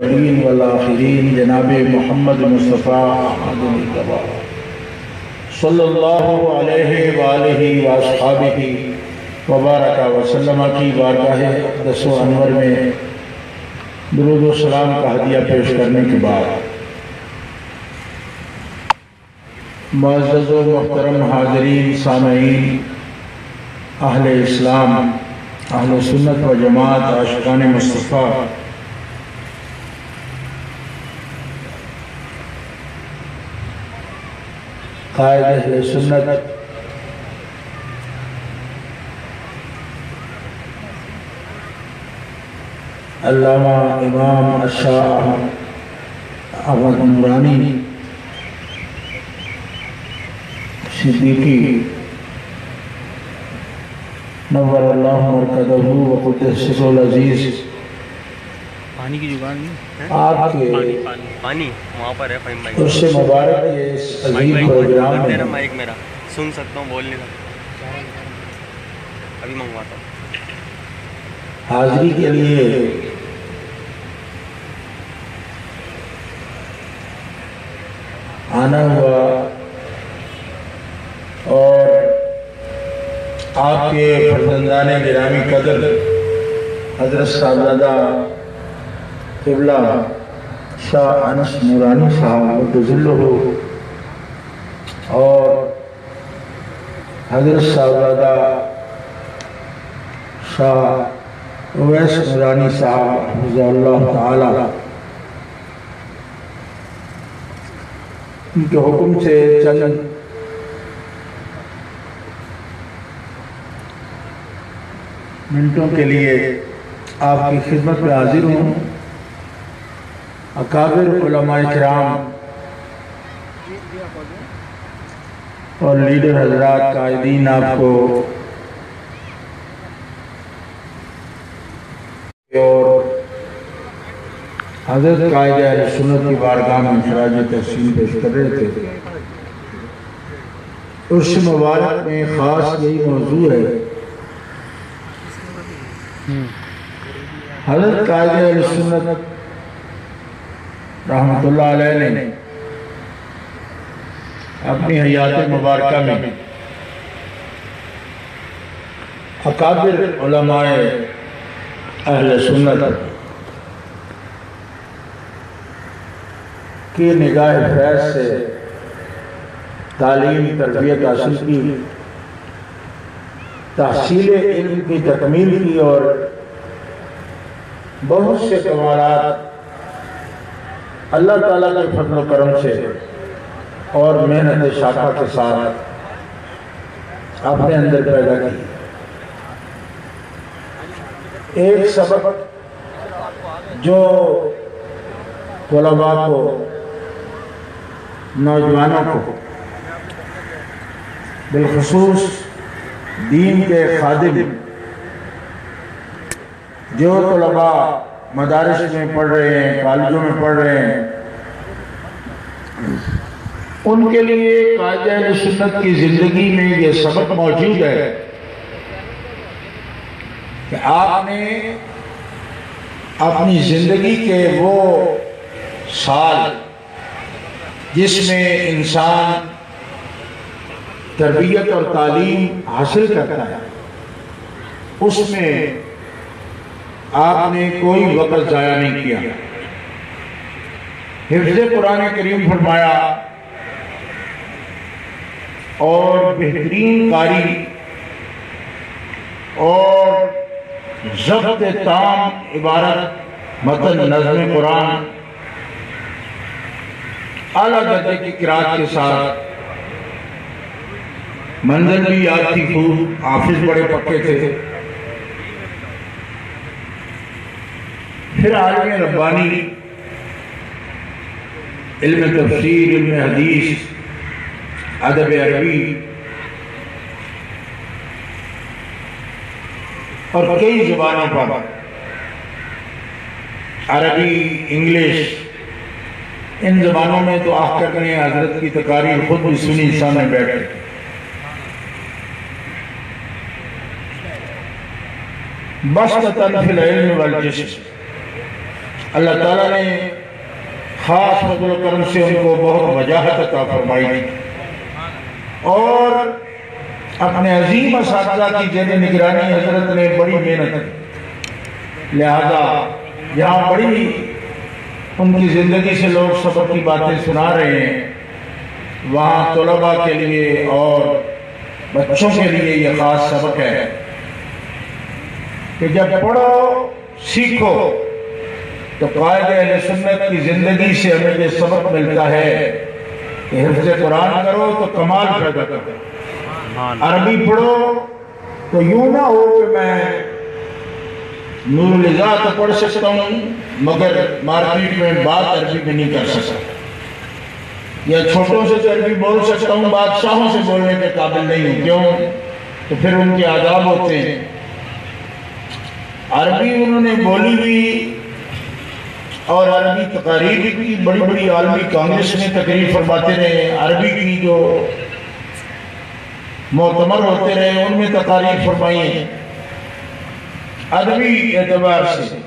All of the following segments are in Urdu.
والآخرین جناب محمد مصطفیٰ احمد صلی اللہ علیہ وآلہ واصحابہ وبارک وسلم کی بارگاہ اقدس و انور میں درود و سلام کا ہدیہ پیش کرنے کے بعد معزز و محترم حاضرین سامعین، اہل اسلام، اہل سنت و جماعت، عاشقان مصطفیٰ، قائد اہل سنت علامہ امام الشاہ احمد نورانی صدیقی نور اللہ مرکزہ وقدس سرہ العزیز، پانی کی جگان نہیں آپ کے پانی وہاں پر ہے فہیم بھائی، اس سے مبارک کے اس عظیم پروگرام میں میرا مائک میرا سن سکتا ہوں، بول نہیں سکتا، ابھی منگواتا ہوں۔ حاضری کے لیے آنا ہوا اور آپ کے فرزندان گرامی قدر حضرت صاحبزادہ قبلہ شاہ انس نورانی صاحب متظلہ اور حضرت صاحبزادہ شاہ اویس نورانی صاحب حفظہ اللہ تعالی، ان کے حکم سے چند منٹوں کے لیے آپ کی خدمت میں حاضر ہوں۔ اکابر علماء کرام اور لیڈر حضرات، قائدین، آپ کو اور حضرت قائد اہل سنت کی بارگاہ میں خراج تحسین پیش کر رہے تھے۔ اس مبارک میں خاص یہی موضوع ہے، حضرت قائد اہل سنت رحمت اللہ علیہ نے اپنی حیات مبارکہ میں اکابر علماء اہل سنت کی نگاہ فیض سے تعلیم تربیت حاصل کی، تحصیل علم کی تکمیل کی اور بہت سے کمالات اللہ تعالیٰ کے فضل و کرم سے اور محنت شاقہ کے ساتھ اپنے اندر پیدا کی۔ ایک سبق جو طلباء کو، نوجوانوں کو، بالخصوص دین کے خادم جو طلباء مدارس میں پڑھ رہے ہیں، کالجوں میں پڑھ رہے ہیں، ان کے لیے قائد اہل سنت کی زندگی میں یہ سبق موجود ہے کہ آپ نے اپنی زندگی کے وہ سال جس میں انسان تربیت اور تعلیم حاصل کرتا ہے، اس میں آپ نے کوئی وقت ضائع نہیں کیا۔ حفظ قرآن کریم فرمایا اور بہترین قاری اور ضبط تام عبارت متن نظم قرآن اعلیٰ درجے کی قرات کے ساتھ، منزل بھی یاد تھی خوب، حافظ بڑے پکے تھے، پھر عالم ربانی، علم تفسیر، علم حدیث، ادب عربی اور کئی زبانوں پر، عربی، انگلش، ان زبانوں میں تو آخر نے حضرت کی تقاریر خود بھی سنی سامنے بیٹھے۔ بسطتاً فی العلم والجسم، اللہ تعالیٰ نے خاص فضل و کرم سے ان کو بہت وجاہت عطا فرمائی اور اپنے عظیم اساتذہ کی زیر نگرانی حضرت نے بڑی محنت کی، لہذا یہاں بڑی ان کی زندگی سے لوگ سبق کی باتیں سنا رہے ہیں، وہاں طلباء کے لیے اور بچوں کے لیے یہ خاص سبق ہے کہ جب پڑھو سیکھو تو قائد اہل سنت کی زندگی سے ہمیں یہ سبق ملتا ہے کہ حفظ قرآن کرو تو کمال پیدا کرو، عربی پڑھو تو یوں نہ ہو کہ میں نور الہدایہ تو پڑھ سکتا ہوں مگر مارکیٹ میں بات عربی میں نہیں کر سکتا، یا چھوٹوں سے تو عربی بول سکتا ہوں بادشاہوں سے بولنے کے قابل نہیں ہوں، کیوں؟ تو پھر ان کے آداب ہوتے ہیں۔ عربی انہوں نے بولی بھی اور عربی تقاریر کی، بڑی بڑی عالمی کانگریس میں تقریر فرماتے رہے، عربی کی جو معتمر ہوتے رہے ان میں تقاریر فرمائی ہیں، ادبی اعتبار سے،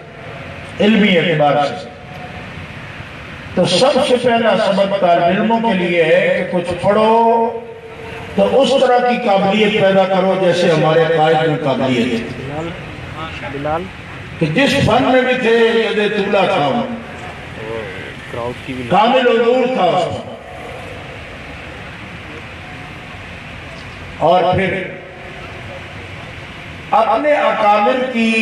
علمی اعتبار سے۔ تو سب سے پہلا سبق طالب علموں کے لیے ہے کہ کچھ پڑھو تو اس طرح کی قابلیت پیدا کرو جیسے ہمارے قائد میں قابلیت ہے کہ جس فن میں بھی تھے یدِ طولہ تھا، کامل علوم تھا اس میں، اور پھر اپنے اکابر کی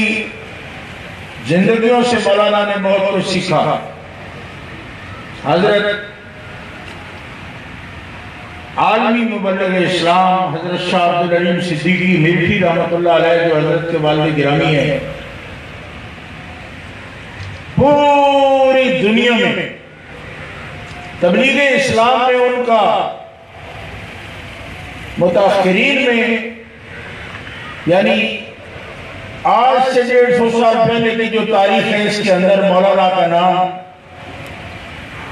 زندگیوں سے مولانا نے بہت کچھ سیکھا۔ حضرت عالمی مبلغ اسلام حضرت شاہ عبدالعلیم صدیقی میرٹھی رحمۃ اللہ علیہ جو حضرت کے والد گرامی ہیں، پوری دنیا میں تبلیغ اسلام میں ان کا متاخرین میں، یعنی آج سے 150 سال پہلے کی جو تاریخ ہے اس کے اندر مولانا کا نام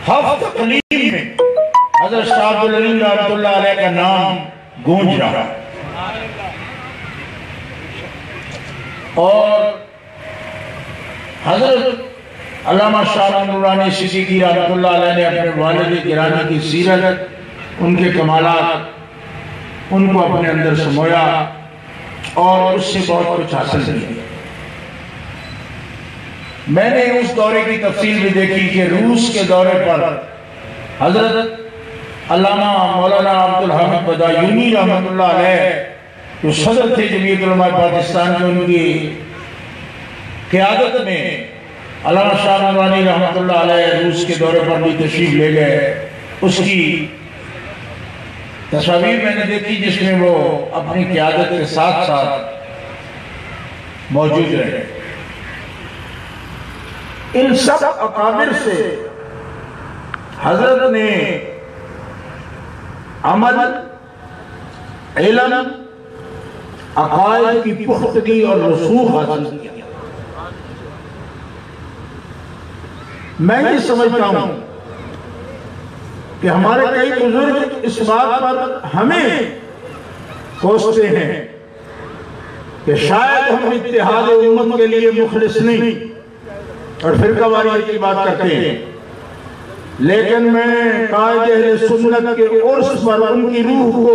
ہفت تقلیم میں حضرت شاہ عبدالعلیم رحمۃ اللہ علیہ کا نام گونج رہا، اور حضرت علامہ شاہ نورانی صدیقی رحمۃ اللہ علیہ نے اپنے والد گرامی کی سیرت، ان کے کمالات، ان کو اپنے اندر سمویا اور اس سے بہت کچھ حاصل کیا۔ میں نے اس دورے کی تفصیل بھی دیکھی کہ روس کے دورے پر حضرت علامہ مولانا عبدالحمید بدایونی رحمۃ اللہ علیہ جو صدر تھے جمعیت علماء پاکستان کے، ان کی قیادت میں علامہ شاہ نورانی رحمۃ اللہ علیہ روس کے دورے پر بھی تشریف لے گئے۔ اس کی تصاویر میں نے دیکھی جس میں وہ اپنی قیادت کے ساتھ ساتھ موجود رہے۔ ان سب اکابر سے حضرت نے عمل، علم، عقائد کی پختگی اور رسوخ حاصل کیا۔ میں یہ سمجھتا ہوں کہ ہمارے کئی بزرگ اس بات پر ہمیں کوستے ہیں کہ شاید ہم اتحاد امت کے لیے مخلص نہیں اور فرقہ واریت کی بات کرتے ہیں، لیکن میں قائد اہل سنت کے عرص پر ان کی روح کو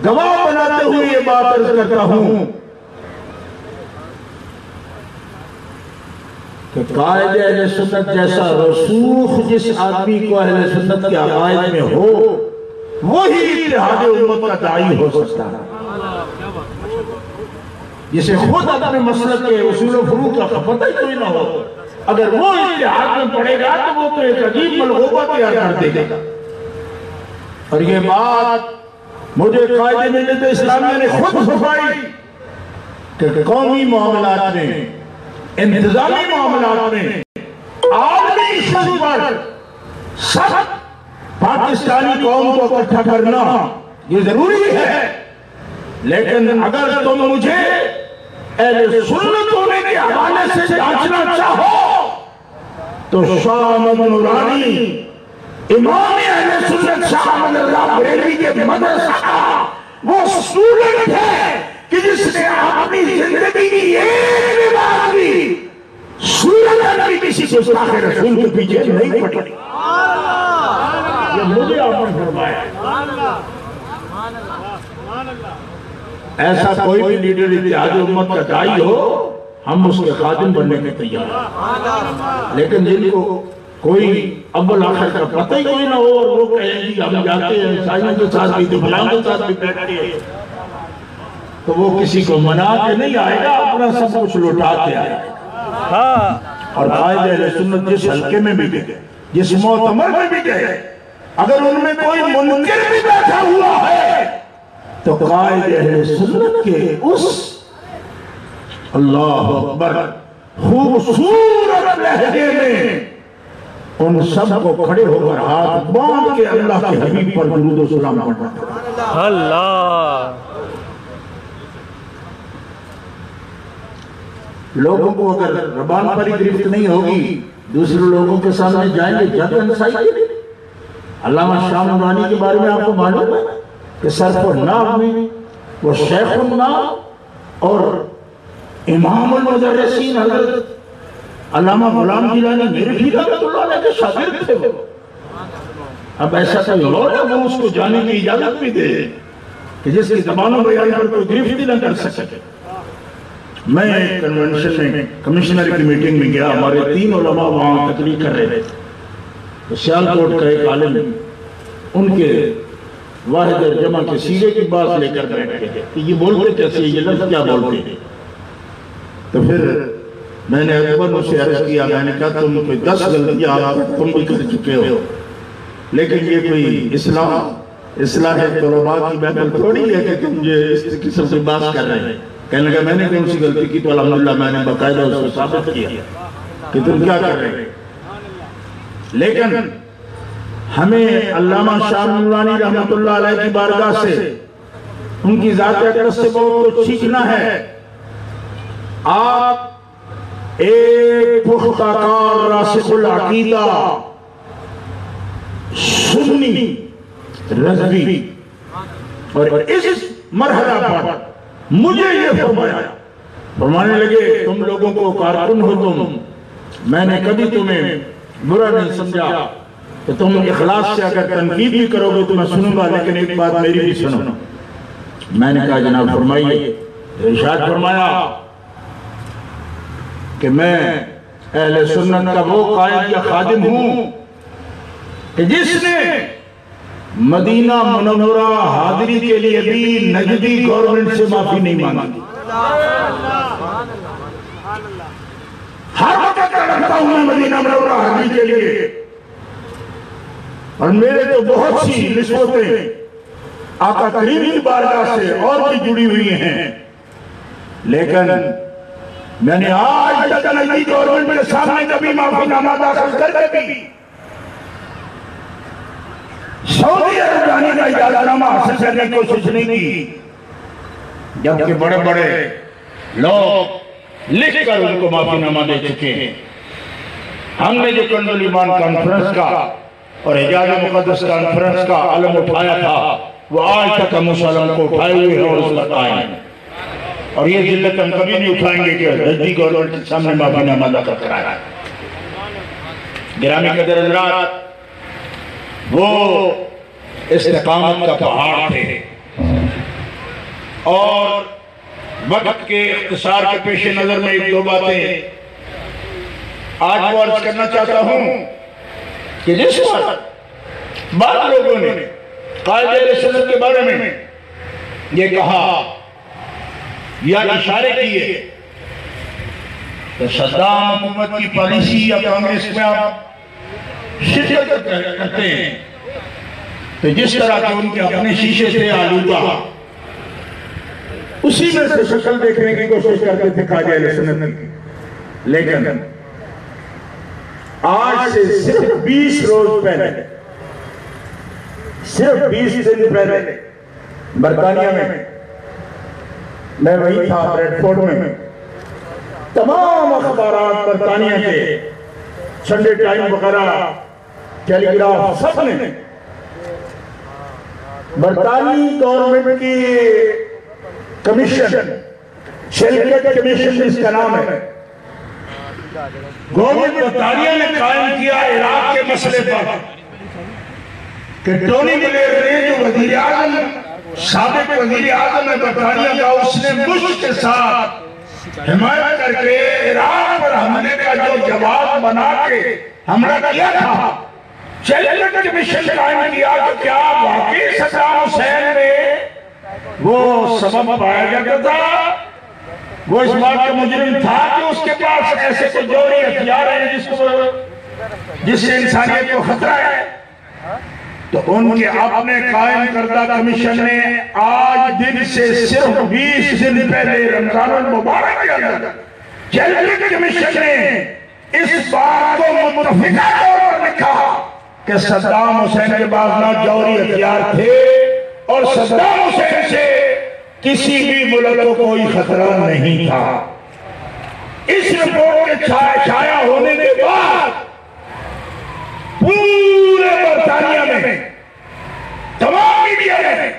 گواہ بناتے ہوئے یہ بات عرض کرتا ہوں کہ قائد اہل سنت جیسا رسوخ جس آدمی کو اہل سنت کے عقائد میں ہو وہی اتحاد امت کا داعی ہو سکتا ہے، جسے خود اپنے مسلک کے اصول و فروع کا پتہ ہی کوئی نہ ہو، اگر وہ اتحاد میں پڑے گا تو وہ تو ایک عجیب ملغوبہ تیار کر دے گا۔ اور یہ بات مجھے قائد ملت اسلامیہ نے خود فرمائی کہ قومی معاملات میں، انتظامی معاملات میں، عالمی سطح پر سب پاکستانی قوم کو اکٹھا کرنا یہ ضروری ہے، لیکن اگر تم مجھے اہل سنت ہونے کے حوالے سے جانچنا چاہو تو شاہ احمد نورانی امام اہل سنت شاہ احمد اللہ بریلوی کے مدرسہ کا وہ اسٹوڈنٹ ہے کہ جس نے اپنی زندگی کی ایک بھی بات بھی صورت بھی کسی گستاخ رسول کے پیچھے نہیں پڑی. یہ مجھے آپ نے فرمایا. ایسا کوئی بھی لیڈر اتحاد امت کا داعی ہو ہم اس کے خادم بننے کے تیار ہیں. لیکن جن کو کوئی اول آخر کا پتہ ہی کوئی نہ ہو اور وہ کہیں گی ہم جاتے ہیں عیسائیوں کے ساتھ بھی دفلان کے ساتھ بھی بیٹھتے ہیں تو وہ کسی کو منا کے نہیں آئے گا, اپنا سب کچھ لوٹا کے آئے گا. اور قائد اہل سنت جس حلقے میں بھی گئے, جس معتمر میں بھی گئے, اگر ان میں کوئی منکر بھی بیٹھا ہوا ہے تو قائد اہل سنت کے اس اللہ اکبر خوبصورت لہجے میں ان سب کو کھڑے ہو کر ہاتھ باندھ کے اللہ کے حبیب پر درود و سلام پڑھنا. اللہ لوگوں کو اگر ربان پر ہی گرفت نہیں ہوگی دوسرے لوگوں کے سامنے جائیں گے جب انسائی کے لیے. علامہ شاہ نورانی کے بارے میں آپ کو معلوم ہے کہ سرف الناب میں وہ شیخ الناب اور امام المدرسین حضرت علامہ غلام گیلانی میرے بھی رحمت اللہ علیہ کے شاگرد تھے. اب ایسا کوئی اور ہے وہ اس کو جانے کی اجازت بھی دے کہ جس کی زبان و بیان پر کوئی گرفت ہی نہ کر سکے. میں کنونشن میں کمشنر کی میٹنگ میں گیا, ہمارے 3 علماء وہاں تقریر کر رہے تھے تو سیالکوٹ کا ایک عالم ان کے واحد جمع کے سیرے کی بات لے کر بیٹھ گئے کہ یہ بولتے کیسے, یہ لفظ کیا بولتے ہیں. تو پھر میں نے اکبر سے عرض کیا, میں نے کہا تم کوئی 10 غلطیاں تم بھی کر چکے ہو لیکن یہ کوئی اصلاح طلباء کی محفل تھوڑی ہے کہ تم اس قسم سے بات کر رہے ہیں. کہنے لگا میں نے کون سی غلطی کی تو الحمدللہ میں نے باقاعدہ اس کو ثابت کیا کہ تم کیا کر رہے ہیں. لیکن ہمیں علامہ شاہ نورانی رحمت اللہ علیہ کی بارگاہ سے ان کی ذات اقدس سے بہت کچھ سیکھنا ہے. آپ ایک پختہ کار راسخ العقیدہ سنی رضوی اور اس مرحلہ پر مجھے یہ فرمانے لگے تم لوگوں کو کارکن ہو تم, میں نے کبھی تمہیں برا نہیں سمجھا کہ تم اخلاص سے اگر تنقید بھی کرو گے تو میں سنوں گا, لیکن ایک بات میری بھی سنو. میں نے کہا جناب فرمائیے. ارشاد فرمایا کہ میں اہل سنت کا وہ قائد یا خادم ہوں کہ جس نے مدینہ منورہ حاضری کے لیے بھی نجدی گورنمنٹ سے معافی نہیں مانگی. ہر وقت رکھتا ہوں میں مدینہ منورہ حاضری کے لیے اور میرے تو بہت سی نسبتیں آقا کریم کی بارگاہ سے اور بھی جڑی ہوئی ہیں, لیکن میں نے آج تک نجدی گورنمنٹ کے سامنے کبھی معافی نامہ داخل کر کے بھی سعودی عرب جانے کا اجازت نامہ حاصل کرنے کی کوشش نہیں کی, جبکہ بڑے بڑے لوگ لکھ کر ان کو معافی نامہ دے چکے ہیں. ہم نے جو کنز الایمان کانفرنس کا اور حجاز مقدس کانفرنس کا علم اٹھایا تھا وہ آج تک ہم اس علم کو اٹھائے ہوئے ہیں اور اس پر قائم ہیں, اور یہ ذلت ہم کبھی نہیں اٹھائیں گے کہ نجدی گورنمنٹ کے سامنے معافی نامہ داخل کرایا. گرامی قدر حضرات, وہ استقامت کا پہاڑ تھے اور وقت کے اختصار کے پیش نظر میں ایک دو باتیں آج کو عرض کرنا چاہتا ہوں کہ جس وقت بعض لوگوں نے قائد اہل سنت کے بارے میں یہ کہا یا اشارے کیے کہ صدام حکومت کی پالیسی یا کانگریس میں آپ شرکت کرتے ہیں تو جس طرح کے ان کے اپنے شیشے سے آلودہ اسی میں سے شکل دیکھنے کی کوشش کرتے تھے قائد اہل سنت کی. لیکن آج سے صرف 20 روز پہلے, صرف 20 دن پہلے برطانیہ میں وہی تھا بریڈ فورڈ میں, تمام اخبارات برطانیہ کے سنڈے ٹائم وغیرہ ٹیلی گراف سب نے برطانوی گورنمنٹ کی کمیشن شیلکٹ کمیشن جس کا نام ہے گورنمنٹ برطانیہ نے قائم کیا عراق کے مسئلے پر کہ ٹونی بلیئر نے جو وزیر اعظم سابق وزیر اعظم ہے برطانیہ کا، اس نے بش کے ساتھ حمایت کر کے عراق پر حملے کا جو جواب بنا کے حملہ کیا تھا، چیلنج کمیشن قائم کیا کہ کیا واقعی صدام حسین میں وہ سبب پایا گیا تھا، وہ اس بات کا مجرم تھا کہ اس کے پاس ایسے کوئی جوہری ہتھیار ہے جس سے انسانیت کو خطرہ ہے۔ تو ان کے اپنے قائم کردہ کمیشن نے آج دن سے صرف 20 دن پہلے رمضان المبارک کے اندر چیلنج کمیشن نے اس بات کو متفقہ طور پر لکھا کہ صدام حسین کے پاس نہ جوہری ہتھیار تھے اور صدام حسین سے کسی بھی ملک کو کوئی خطرہ نہیں تھا۔ اس رپورٹ کے شائع ہونے کے بعد پورے برطانیہ میں تمام میڈیا نے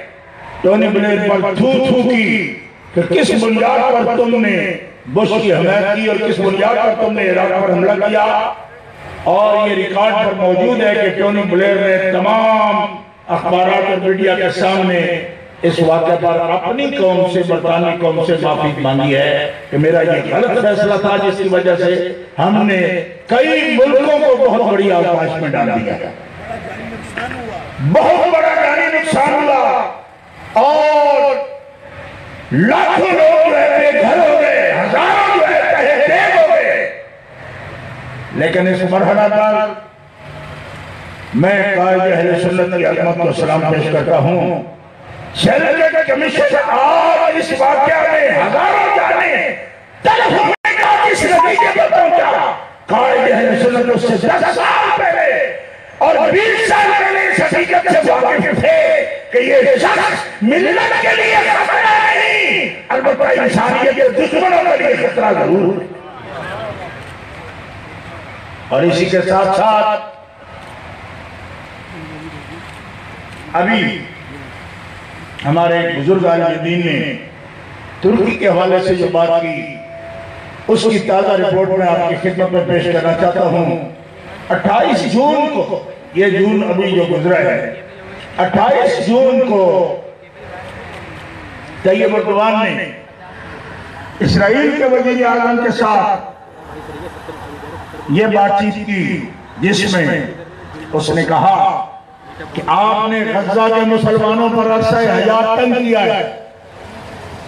ٹونی بلیئر پر تھو کی کہ کس بنیاد پر تم نے بش کی حمایت کی اور کس بنیاد پر تم نے عراق پر حملہ کیا، اور یہ ریکارڈ پر موجود ہے کہ ٹونی بلیئر نے تمام اخبارات اور میڈیا کے سامنے اس واقعہ پر اپنی قوم سے، برطانوی قوم سے معافی مانگی ہے کہ میرا یہ غلط فیصلہ تھا جس کی وجہ سے ہم نے کئی ملکوں کو بہت بڑی آغاز میں ڈال دیا، بہت بڑا جانی نقصان ہوا اور لاکھوں لوگ جو ہے بے گھر ہو گئے، ہزاروں جو ہے تہے تیگ ہو گئے۔ لیکن اس مرحلہ پر میں قائد اہل سنت کی عظمت کو سلام پیش کرتا ہوں۔ چیلنج کمیشن آج اس واقعہ میں ہزاروں جانے تلف ہونے کا کس نتیجے پر پہنچا۔ قائد اہل سنت اس سے 10 سال پہلے اور 20 سال پہلے اس حقیقت سے واقف تھے کہ یہ شخص ملت کے لیے خطرہ نہیں، البتہ انسانیت کے دشمنوں کے لیے خطرہ ضرور ہے۔ اور اسی کے ساتھ ساتھ ابھی ہمارے ایک بزرگ عالم دین نے ترکی کے حوالے سے جو بات کی، اس کی تازہ رپورٹ میں آپ کی خدمت میں پیش کرنا چاہتا ہوں۔ 28 جون کو، یہ جون ابھی جو گزرا ہے، 28 جون کو طیب اردوان نے اسرائیل کے وزیر اعظم کے ساتھ یہ بات چیت کی جس میں اس نے کہا کہ آپ نے غزہ کے مسلمانوں پر عرصہ حیات تنگ کیا ہے،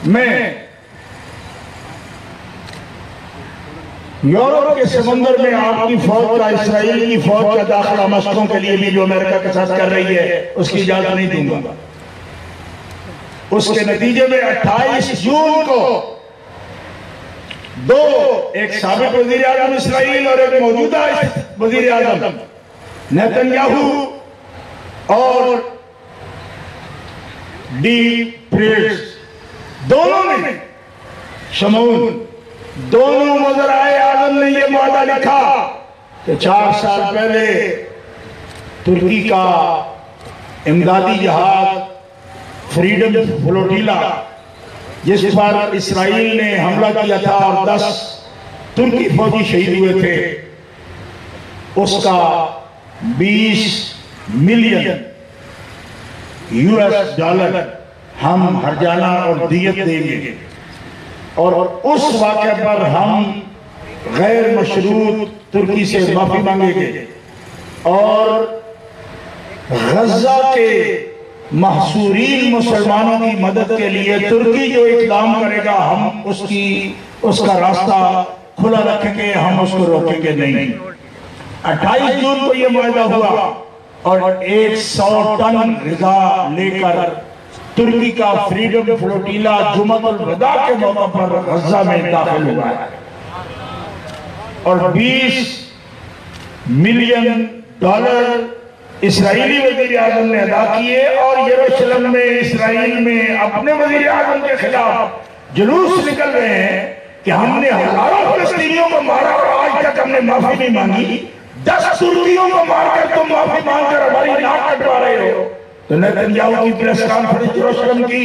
میں یورپ کے سمندر میں آپ کی فوج کا، اسرائیل کی فوج کا داخلہ مشقوں کے لیے بھی جو امریکہ کے ساتھ کر رہی ہے اس کی اجازت نہیں دوں گا۔ اس کے نتیجے میں 28 جون کو ایک سابق وزیر اعظم اسرائیل اور ایک موجودہ وزیر اعظم نیتنیاہو اور ڈی پریٹس، دونوں نے شمعون، دونوں وزرائے اعظم نے یہ معاہدہ لکھا کہ 4 سال پہلے ترکی کا امدادی جہاز فریڈم فلوٹیلا جس پر اسرائیل نے حملہ کیا تھا اور 10 ترکی فوجی شہید ہوئے تھے، اس کا 20 ملین $US ہم ہرجانہ اور دیت دیں گے، اور اس واقعہ پر ہم غیر مشروط ترکی سے معافی مانگیں گے، اور غزہ کے محصورین مسلمانوں کی مدد کے لیے ترکی جو اقدام کرے گا ہم اس کا راستہ کھلا رکھیں گے، ہم اس کو روکیں گے نہیں۔ 28 جون کو یہ معاہدہ ہوا اور 100 ٹن غذا لے کر ترکی کا فریڈم فلوٹیلا جمعۃ الوداع کے موقع پر غزہ میں داخل ہوا ہے، اور $20 ملین اسرائیلی وزیر اعظم نے ادا کیے، اور یروشلم میں اسرائیل میں اپنے وزیر اعظم کے خلاف جلوس نکل رہے ہیں کہ ہم نے ہزاروں فلسطینیوں کو مارا اور آج تک ہم نے معافی نہیں مانگی، 10 ترکیوں کو مار کر تم معافی مانگ کر ہماری ناک کٹوا رہے ہو۔ تو نیتنیاہو کی پریس کانفرنس یروشلم کی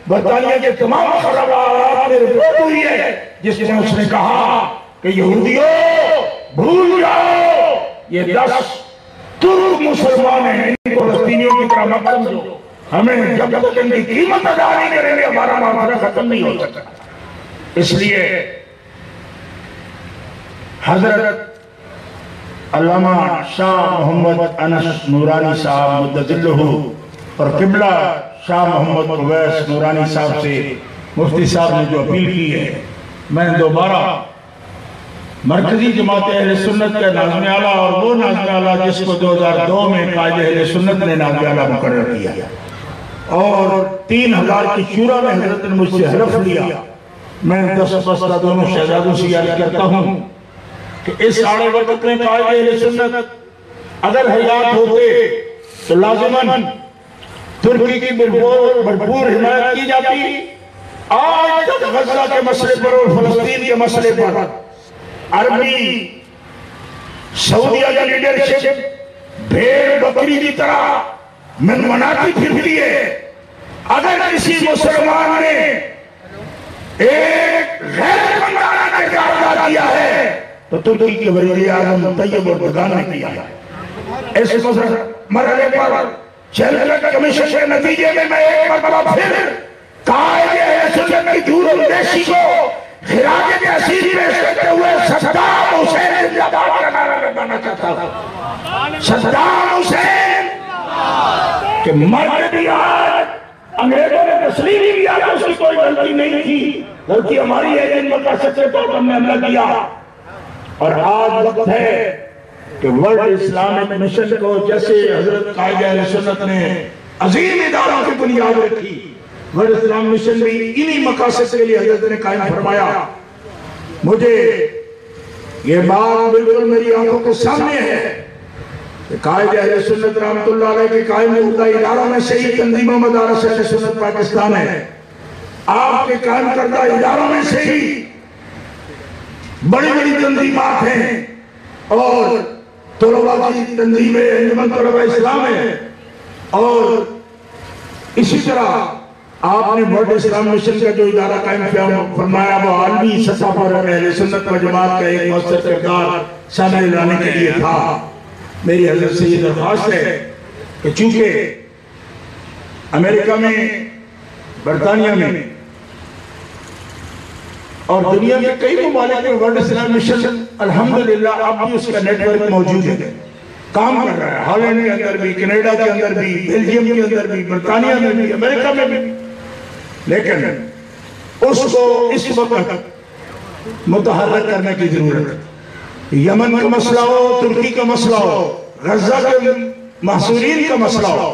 برطانیہ کے تمام خبرات میں رپورٹ ہوئی ہے جس میں اس نے کہا کہ یہودیوں بھول جاؤ یہ 10 ترک مسلمان ہیں، ان فلسطینیوں کی طرح مت سمجھو، ہمیں جب تک ان کی قیمت ادا نہیں کریں گے ہمارا معاملہ ختم نہیں ہو سکتا۔ اس لیے حضرت علامہ شاہ محمد انس نورانی صاحب مدظلہ اور قبلہ شاہ محمد اویس نورانی صاحب سے مفتی صاحب نے جو اپیل کی ہے، میں دوبارہ مرکزی جماعت اہل سنت کا ناظم اعلیٰ اور وہ ناظم اعلیٰ جس کو 2002 میں قائد اہل سنت نے ناظم اعلیٰ مقرر کیا اور 3000 کی شورا میں حضرت نے مجھ سے حلف لیا، میں 10 بستہ دونوں شہزادوں سے یاد کرتا ہوں کہ اس آڑے وقت میں قائد اہل سنت اگر حیات ہوتے تو لازماً ترکی کی بھرپور حمایت کی جاتی۔ آج تک غزہ کے مسئلے پر اور فلسطین کے مسئلے پر عربی سعودیہ کی لیڈرشپ بھیڑ بکری کی طرح منمناتی پھرتی ہے۔ اگر کسی مسلمان نے ایک غیر مندانہ کردار ادا کیا ہے تو ترکی کے وزیر اعظم طیب اردگان نے کیا ہے۔ اس مرحلے پر چیلنج کمیشن کے نتیجے میں ایک مرتبہ پھر قائد اہل سنت کی جھوٹ اندیشی کو خراج تحسین پیش کرتے ہوئے صدام حسین زندہ باد کا نعرہ لگانا چاہتا ہوں۔ صدام حسین کہ مرد بھی آج انگریزوں نے تسلیم کیا کہ اس کی کوئی غلطی نہیں تھی، غلطی ہماری ہے جن پر سچے طور پر ہم نے حملہ کیا، اور آج وقت ہے کہ ورلڈ اسلامک مشن کو جیسے حضرت قائد اہل سنت نے عظیم اداروں کی بنیاد رکھی، ورلڈ اسلام مشن بھی انہی مقاصد کے لیے حضرت نے قائم فرمایا۔ مجھے یہ بات بالکل میری آنکھوں کے سامنے ہے کہ قائد اہل سنت رحمت اللہ علیہ کے قائم کردہ اداروں میں سے ہی تنظیم مدارس اہل سنت پاکستان ہے۔ آپ کے قائم کردہ اداروں میں سے ہی بڑی بڑی تنظیمات ہیں اور طلباء کی تنظیم انجمن طلباء اسلام ہے، اور اسی طرح آپ نے ورلڈ اسلام مشن کا جو ادارہ قائم فرمایا وہ عالمی سطح پر اہل سنت و جماعت کا ایک مؤثر کردار سامنے لانے کے لیے تھا۔ میری حضرت سے یہ درخواست ہے کہ چونکہ امریکہ میں، برطانیہ میں اور دنیا کے کئی ممالک میں ورلڈ اسلام مشن الحمدللہ اب بھی اس کا نیٹ ورک موجود ہے، کام کر رہا ہے، ہالینڈ کے اندر بھی، کینیڈا کے اندر بھی، بیلجیم کے اندر بھی، برطانیہ میں بھی، امریکہ میں بھی، لیکن اس کو اس وقت متحرک کرنے کی ضرورت ہے۔ یمن کا مسئلہ ہو، ترکی کا مسئلہ ہو، غزہ کے محصورین کا مسئلہ ہو،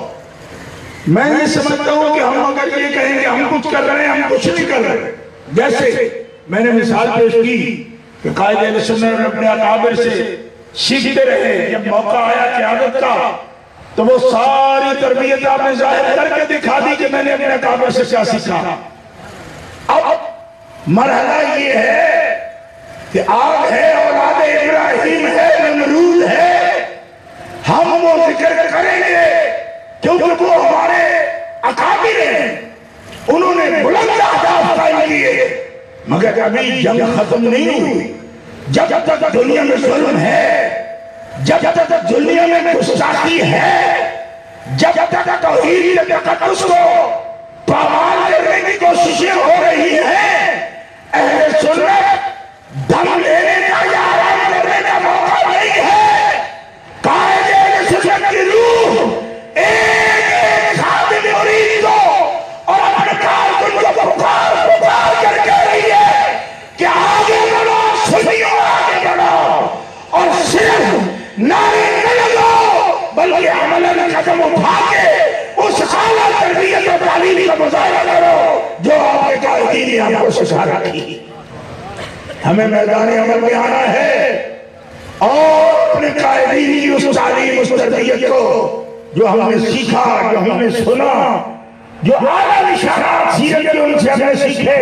میں یہ سمجھتا ہوں کہ ہم اگر یہ کہیں کہ ہم کچھ کر رہے ہیں، ہم کچھ نہیں کر رہے، جیسے میں نے مثال پیش کی کہ قائد اہل سنت اپنے اکابر سے سیکھتے رہے، جب موقع آیا قیادت کا تو وہ ساری تربیت آپ نے ظاہر کر کے دکھا دی کہ میں نے اپنے اکابر سے کیا سیکھا۔ اب مرحلہ یہ ہے کہ آگ ہے، اولاد ابراہیم ہے، نمرود ہے، ہم وہ ذکر کریں گے کیونکہ وہ ہمارے اکابر ہیں، انہوں نے بلند اہداف قائم کیے، مگر ابھی جنگ ختم نہیں ہوئی۔ جب تک دنیا میں ظلم ہے، جب تک دنیا میں گستاخی ہے، جب تک توحید کے تقدس کو پامال کرنے کی کوششیں ہو رہی ہیں، اہل سنت دم لینے کا یا آرام کرنے کا موقع نہیں ہے۔ قائد اہل سنت کی روح ایک خادم مرید کو اور اپنے کارکن کو پکار کر کے رہی ہے کہ آگے بڑھو، سنیو آگے بڑھو، اور صرف نعرے نہ لگاؤ بلکہ عملاً قدم اٹھا کے اس اعلیٰ تربیت و تعلیم کا مظاہرہ کرو جو آپ کے قائدین نے آپ کو سکھا رکھی۔ ہمیں میدان عمل میں آنا ہے اور اپنے قائدین کی اس تعلیم، اس تربیت کو جو ہم نے سیکھا، جو ہم نے سنا، جو اعلیٰ نشانات سیرت کے ان سے ہم نے سیکھے،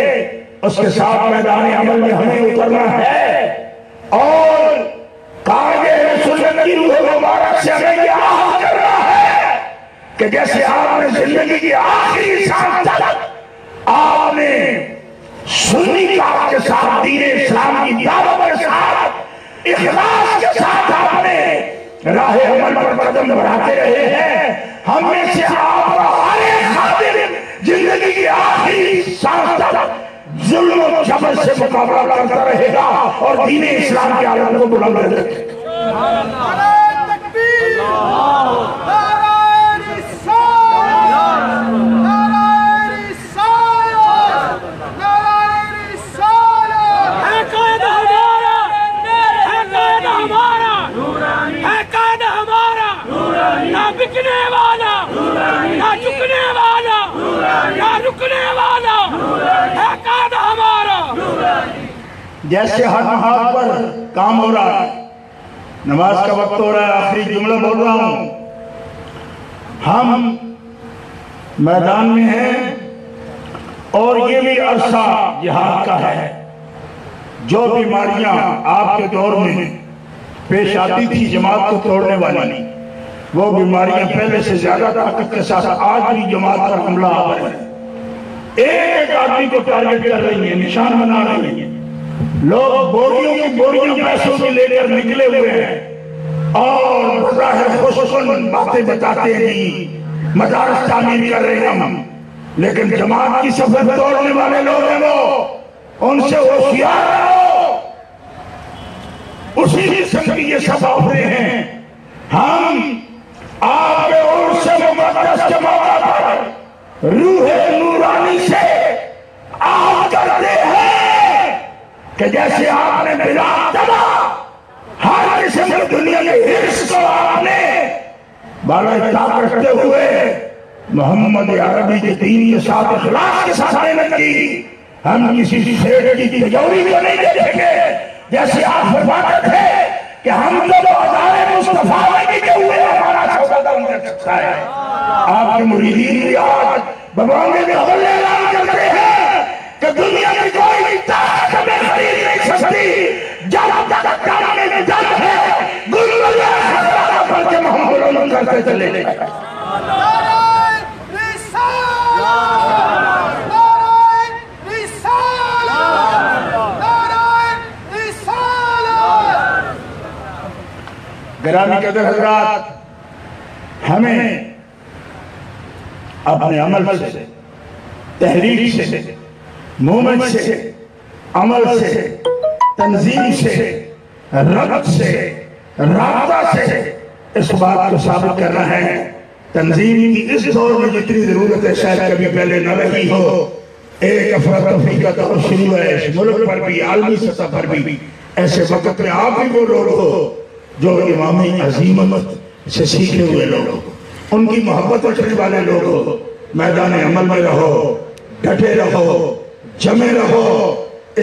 اس کے ساتھ میدان عمل میں ہمیں اترنا ہے، اور قائد اہل سنت کی روح مبارک سے ہمیں یہ عہد کرنا ہے کہ جیسے آپ نے زندگی کی آخری سانس تک آپ نے سنی کام کے ساتھ، دین اسلام کی دعوت کے ساتھ اخلاص کے ساتھ آپ نے راہ عمل پر قدم بڑھاتے رہے ہیں. ہم میں سے آپ کا ہر ایک خادم زندگی کی آخری سانس تک ظلم و جبر سے مقابلہ کرتا رہے گا اور دین اسلام کے عالم کو بلند رکھے گا. بکنے والا نہ جھکنے والا نہ رکنے والا ہے قائد ہمارا. جیسے ہر نماز پر کام ہو رہا ہے, نماز کا وقت ہو رہا ہے, آخری جملہ بول رہا ہوں, ہم میدان میں ہیں اور یہ بھی عرصہ جہاد کا ہے. جو بیماریاں آپ کے دور میں پیش آتی تھی جماعت کو توڑنے والی, وہ بیماریاں پہلے سے زیادہ طاقت کے ساتھ آج بھی جماعت پر حملہ آور ہیں. ایک آدمی کو ٹارگٹ کر رہی ہیں, نشان بنا رہی ہیں. لوگ بوریوں کی بوریوں پیسوں کے لے کر نکلے ہوئے ہیں اور بظاہر خوشگوار باتیں بتاتے ہیں, مدارس تعمیر کر رہے ہیں ہم, لیکن جماعت کی صفحہ توڑنے والے لوگ ہیں وہ, ان سے ہوشیار رہو. اسی قسم کی یہ سب آفریں ہیں. ہم آپ کے عرص سے مقدس کے موقع پر روح نورانی سے آہ کرتے ہیں کہ جیسے آپ نے بلا تبا ہر قسم کی دنیا کے حرص کو آپ نے بالا طاق رکھتے ہوئے محمد عربی کے دین کے ساتھ اخلاص کے ساتھ محنت کی. ہم کسی شیر کی تجوری کو نہیں دیکھیں گے. جیسے آپ فرماتے تھے کہ ہم تو بازار مصطفیٰ میں کے ہوئے ہمارا سودا دم کر سکتا ہے. آپ کے مریدین بھی آج ببرانگے کے حوالے اعلان کرتے ہیں کہ دنیا کی کوئی طاقت ہمیں خرید نہیں سکتی جب تک کام میں جل ہے. گنبد خطرہ پر کے محمد علم کرتے چلے گئے. گرامی قدر حضرات, ہمیں اپنے عمل سے, تحریک سے, مومنٹ سے, عمل سے, تنظیم سے, ربط سے, رابطہ سے اس بات کو ثابت کرنا ہے. تنظیم کی اس دور میں جتنی ضرورت ہے شاید کبھی پہلے نہ رہی ہو. ایک افراتفری کا دور شروع ہے اس ملک پر بھی, عالمی سطح پر بھی. ایسے وقت میں آپ بھی وہ لوگ ہو جو امام عظیمت سے سیکھے ہوئے لوگ ہو, ان کی محبت رکھنے والے لوگ ہو. میدان عمل میں رہو, ڈٹے رہو, جمے رہو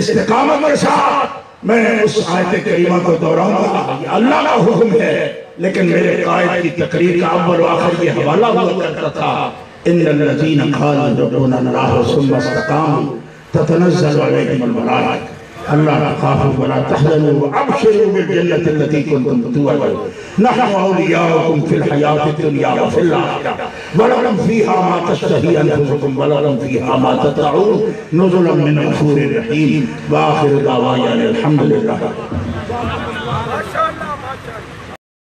استقامت کے ساتھ. میں اس آیت کریمہ کو دہراؤں گا, یہ اللہ کا حکم ہے, لیکن میرے قائد کی تقریر کا اول و آخر یہ حوالہ ہوا کرتا تھا. ان الذین قالوا ربنا اللہ ثم استقاموا تتنزل علیہم الملائکہ الا تخافوا ولا تحزنوا وابشروا بالجنة التي كنتم توعدون نحن اولياؤكم في الحياة الدنيا وفي الآخرة ولكم فيها ما تشتهي انفسكم ولكم فيها ما تدعون نزلا من غفور رحيم. واخر دعوانا الحمد لله.